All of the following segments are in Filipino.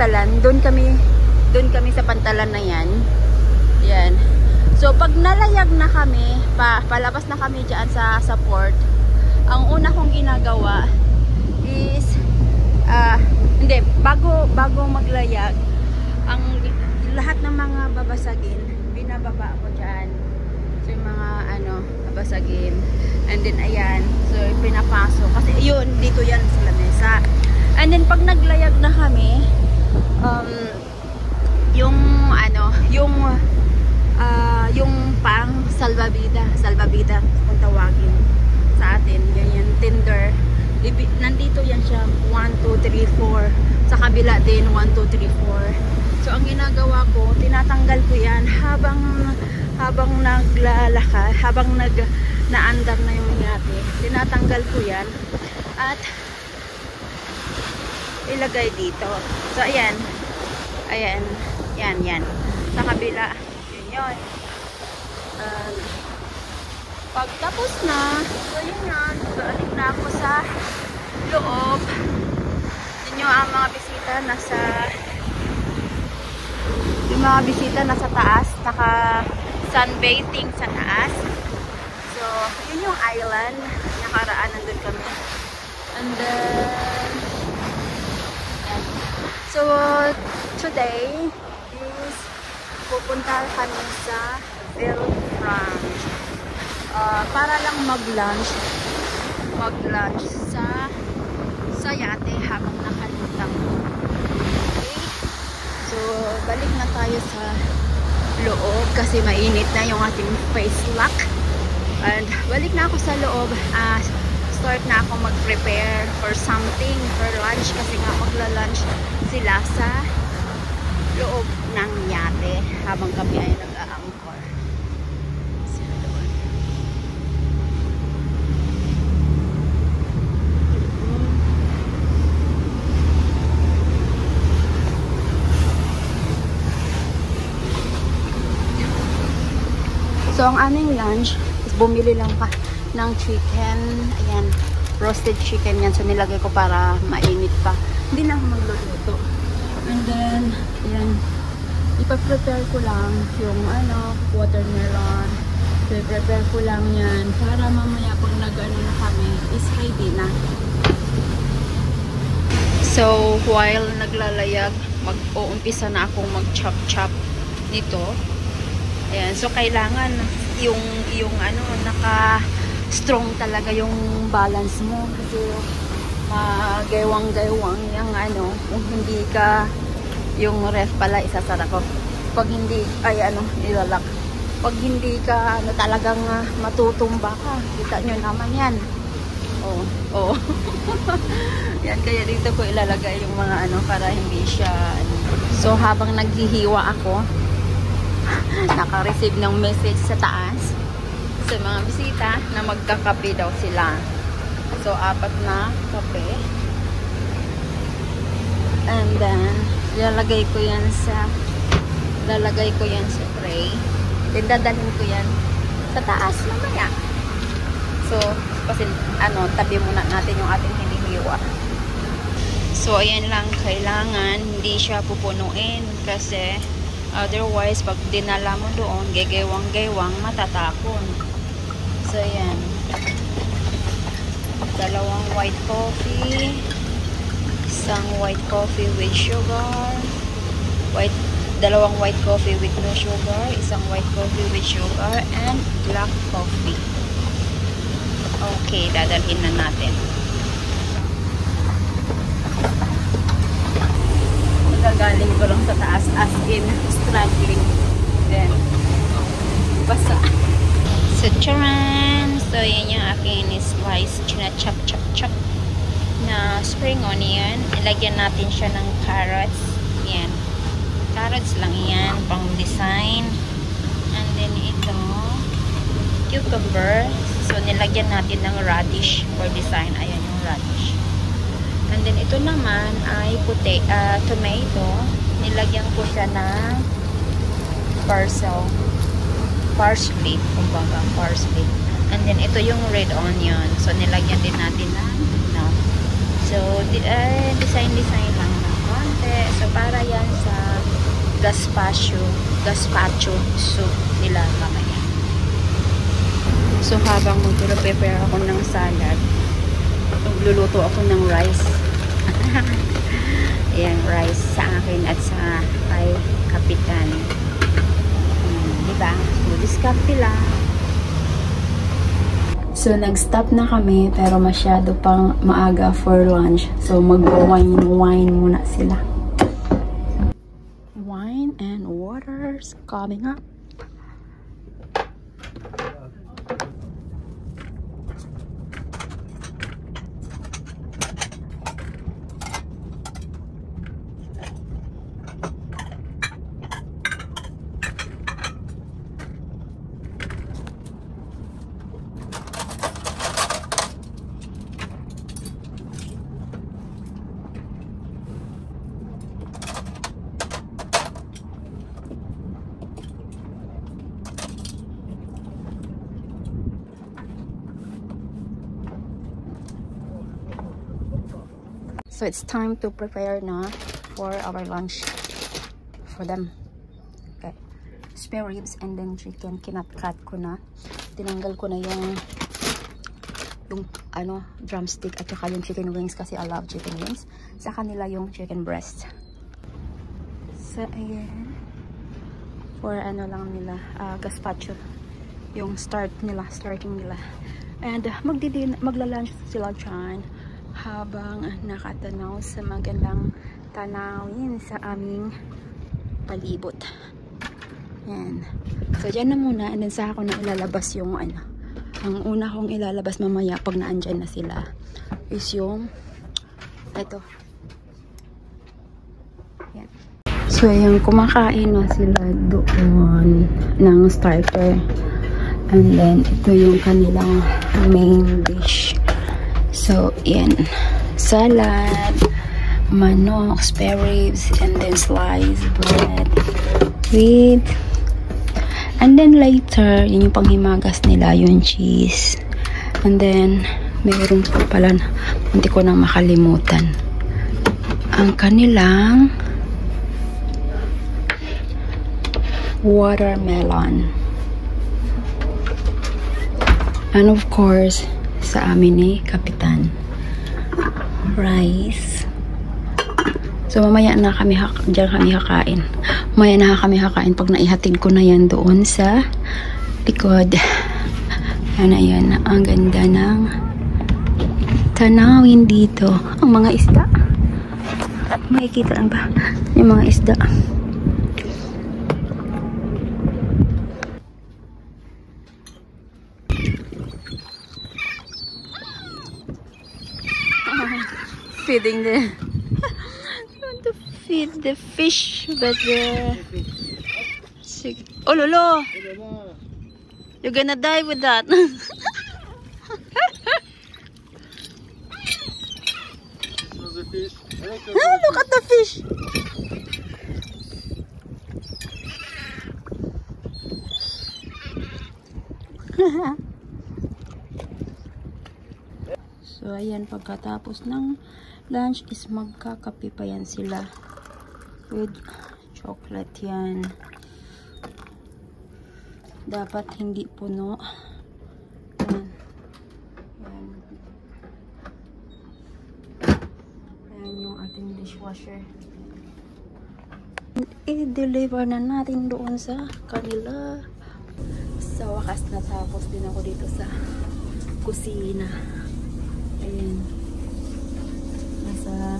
Pantalan. Doon kami sa Pantalan na yan. Yan. So pag nalayag na kami, palabas na kami dyan sa port, ang una kong ginagawa is hindi, bago maglayag, ang lahat ng mga babasagin, binababa ko dyan. So yung mga babasagin. And then ayan, so pinapasok. Kasi yun, dito yan sa lamesa. And then pag naglayag na kami, yung parang salvavida kung tawagin sa atin, yan tender. Nandito yan siya, 1, 2, 3, 4. Sa kabila din, 1, 2, 3, 4. So ang ginagawa ko, tinatanggal ko yan habang naglalakad, habang naandar na yung yate. Tinatanggal ko yan at ilagay dito. So ayan, yan sa kabila, yun. Pagtapos na, so yun yan, balik na ako sa loob. Yun yung mga bisita nasa taas, naka sunbathing sa taas. So yun yung island, nakaraan nandun kami. And then so today is pupunta kami sa Villefranche para lang mag-lunch sa yate habang nakalutang. Okay? So balik na tayo sa loob kasi mainit na yung ating face lock. And balik na ako sa loob. Start na ako mag-prepare for something for lunch kasi nga magla-lunch sila sa loob ng yate habang kami ay nag-a-anchor. So ang aming lunch is bumili lang pa ng chicken. Ayan, roasted chicken yan. So nilagay ko para mainit pa. Hindi na ako magluluto. And then, ayan, ipa-prepare ko lang yung watermelon. So i-prepare ko lang yan para mamaya pag nag-ano na kami is ready na. So while naglalayag, mag-uumpisa na akong mag-chop-chop nito. Ayan, so kailangan yung naka-strong talaga yung balance mo kasi gaywang-gaywang yung kung hindi ka, yung ref pala isasara ko. Pag hindi, ilalak. Pag hindi ka, talagang matutumba ka. Kita nyo naman yan. Oh. Yan, kaya dito ko ilalagay yung mga para hindi siya, So habang naghihiwa ako, naka-receive ng message sa taas sa mga bisita na magkakape daw sila. So 4 na kape. And then lalagay ko yan sa tray. Then dadalhin ko yan sa taas mamaya. So kasi tabi muna natin yung ating hinihiwa. So ayan lang, kailangan hindi siya pupunuin kasi otherwise, pag dinala mo doon, gegewang-gewang, matatapon. So, yan. 2 white coffee. 1 white coffee with sugar. 2 white coffee with no sugar. 1 white coffee with sugar. And black coffee. Okay, dadalhin na natin. Galing ko lang sa taas as in struggling. Then basa. So charan! So yan yung aking slice chop na spring onion. Ilagyan natin siya ng carrots. Yan. Carrots lang yan pang design. And then ito cucumber. So nilagyan natin ng radish for design. Ayan yung radish. And then ito naman ay tomato. Nilagyan ko siya ng parsley. Kumbaga, parsley. And then ito yung red onion. So nilagyan din natin ng So design lang naman. So para yan sa gazpacho soup nila mamaya. So habang mag-prepare ako ng salad, magluluto ako ng rice. Ayan, rice sa akin at sa kay Kapitan. Diba? So, diskarte lang. So, nag-stop na kami pero masyado pang maaga for lunch. So, mag-wine muna sila. Wine and waters coming up. So it's time to prepare na for our lunch for them. Okay. Spare ribs and then chicken. Kinat-cut ko na. Tinanggal ko na yung drumstick at saka yung chicken wings kasi I love chicken wings. Sa kanila yung chicken breast. So ayan. For lang nila, gazpacho. Yung starting nila. And magla-lunch sila dyan habang nakatanaw sa magandang tanawin sa aming palibot. Yan. So, dyan na muna. And then, saka ko na ilalabas yung ang una kong ilalabas mamaya pag naandyan na sila is yung ito. Yan. So, yung kumakain na sila doon ng starter. And then, ito yung kanilang main dish. So, yan. Salad, manok, spare ribs, and then sliced bread with, and then later, yun yung panghimagas nila, yung cheese. And then, mayroon pa pala, hindi ko nang makalimutan. Ang kanilang watermelon. And of course, sa amin ni Kapitan, rice. So mamaya na kami diyan kami kakain. Mamaya na kami kakain pag naihatid ko na yan doon sa likod. Ayan, ang ganda ng tanawin dito. Ang mga isda. Makikita lang ba yung mga isda? Feeding the want to feed the fish, but oh lolo, you're gonna die with that. Look at the fish. So ayan, pagkatapos ng lunch is magkakape pa yan sila with chocolate yan. Dapat hindi puno. Ayan. Ayan yung ating dishwasher. I-deliver na natin doon sa kanila. Sa wakas natapos din ako dito sa kusina. Ayan. Nasa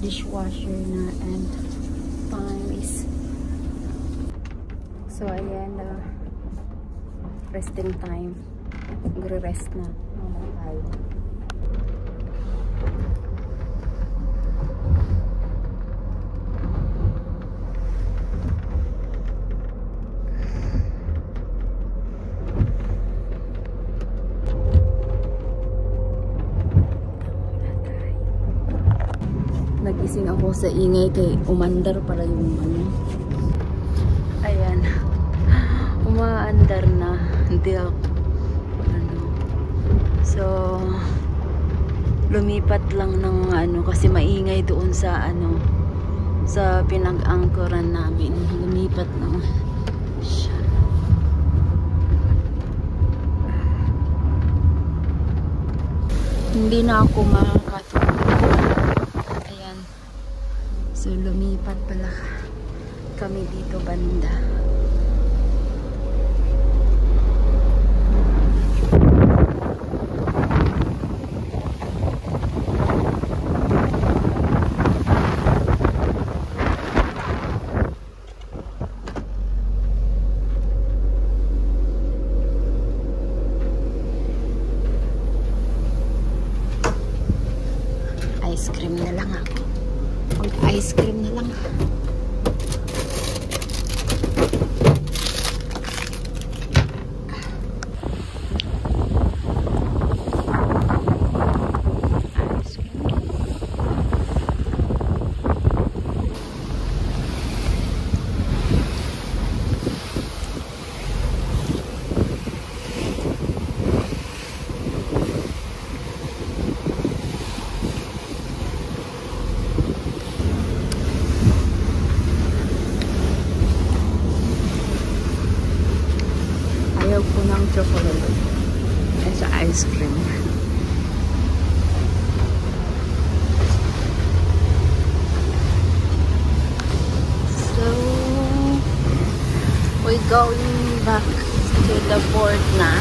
dishwasher na and time is so ayan, resting time. Magre-rest na muna tayo. Nagising ako sa ingay kay umandar para yung ayan, umaandar na hindi ako so lumipat lang ng kasi maingay doon sa sa pinag-angkoran namin. Lumipat na siya. Hindi na ako makakatulog. Ayan. So lumipat pala kami dito banda. Ice cream na lang ako. Mag-ice cream na lang. Ayaw po ng chocolate at sa ice cream. So, we're going back to the port na.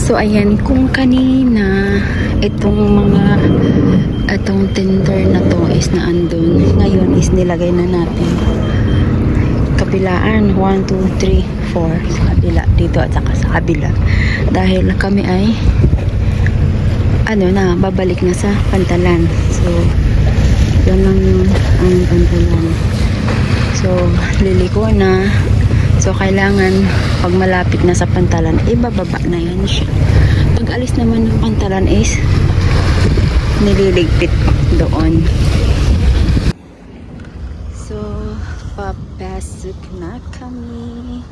So ayan, kung kanina itong tender na to is na andun, ngayon is nilagay na natin kabilaan 1, 2, 3, 4 sa kabila dito at saka sa kabila, dahil kami ay babalik na sa Pantalan. So yan lang yung ang Pantalan. So liliko na. So, kailangan pag malapit na sa Pantalan, ibababa na yan siya. Pag alis naman ng Pantalan is nililigpit doon. So, papasok na kami.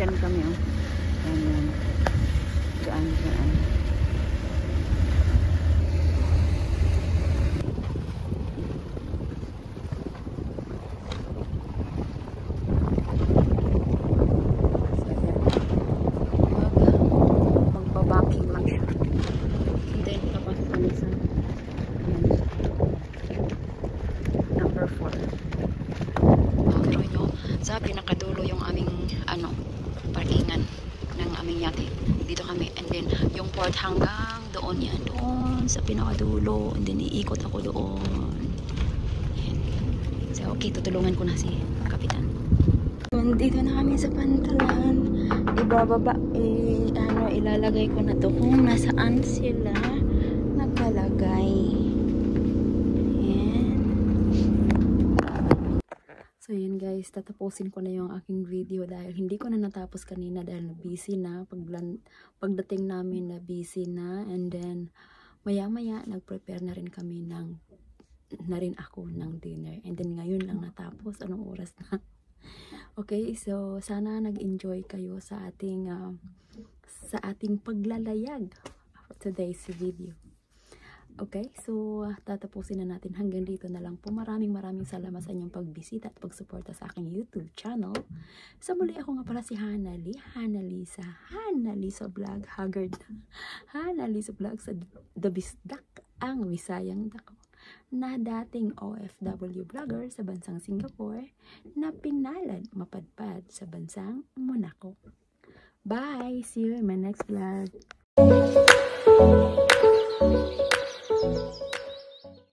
Diyan kami, oh. Ayan. Daan. Magbabaking lang siya. And then, papasok kami sa number 4. Pero nyo, sa pinakadulo yung aming parkingan ng aming yate. Dito kami, and then yung port hanggang doon yan, doon sa pinakadulo, and then iikot ako doon. Ayan. So okay, tutulungan ko na si kapitan. Dito na kami sa Pantalan. Ibababa, ilalagay ko na to kung nasaan sila nagkalagay. So yun guys, tatapusin ko na yung aking video dahil hindi ko na natapos kanina dahil busy na. Pagdating namin na busy na, and then maya maya nagprepare na rin kami na rin ako ng dinner, and then ngayon lang natapos. Anong oras na? Okay, so sana nag-enjoy kayo sa ating paglalayag for today's video. Okay, so tatapusin na natin hanggang dito na lang po. Maraming salamat sa inyong pagbisita at pagsuporta sa aking YouTube channel. Sa muli, ako nga pala si Hana Lisa Vlog, Haggard. Hana Lisa Vlog sa The Bisdak, ang Visayang Dako, na dating OFW vlogger sa bansang Singapore na pinalad mapadpad sa bansang Monaco. Bye! See you in my next vlog.